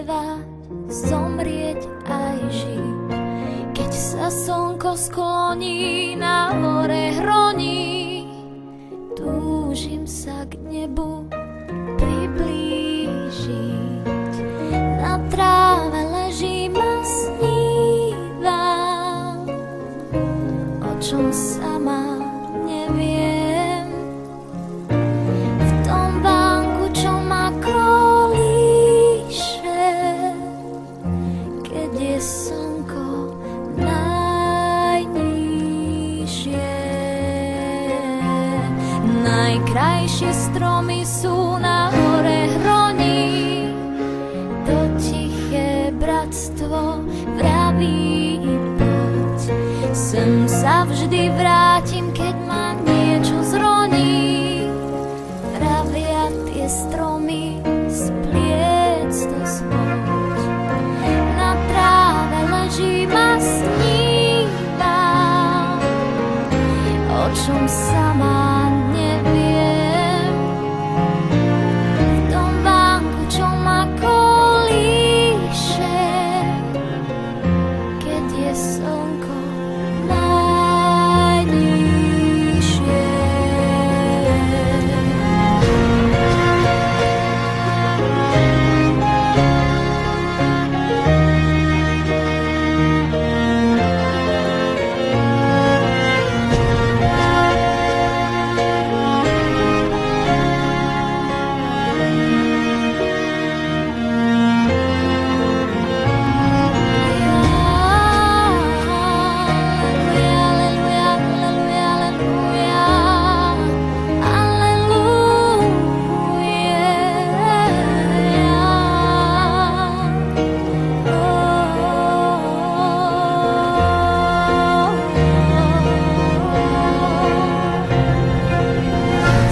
spievať, zomrieť aj žiť. Keď sa slnko skloní, na hore hroní, túžim sa k nebu priblížiť. Na tráve ležím a snívam, o čom sama neviem. V tom vánku, čo ma kolíše, keď je slnko najnižšie. Najkrajšie stromy sú na hore hroní, to tiché bratstvo vraví poď. Sem sa vždy vrátim, keď ma niečo zroní, vravia tie stromy, spliec to smôť. Na tráve ležím a snívam, o čom sama neviem. V tom vánku, čo ma kolíše, keď je slnko najnižšie.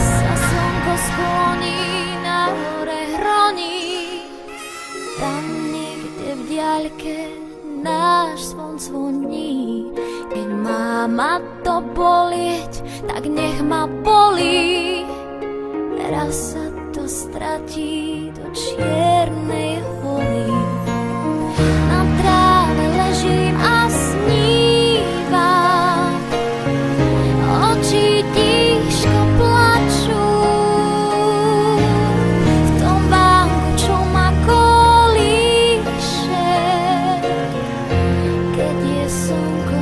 Sa slnko skloní, na hore hroní, tam niekde v diaľke náš zvon zvoní. Keď má ma to bolieť, tak nech ma bolí. Raz sa to stratí do čiernej hory. Na tráve ležím a snívam, oči tížko plačú. V tom vánku, čo ma kolíše, keď je slnko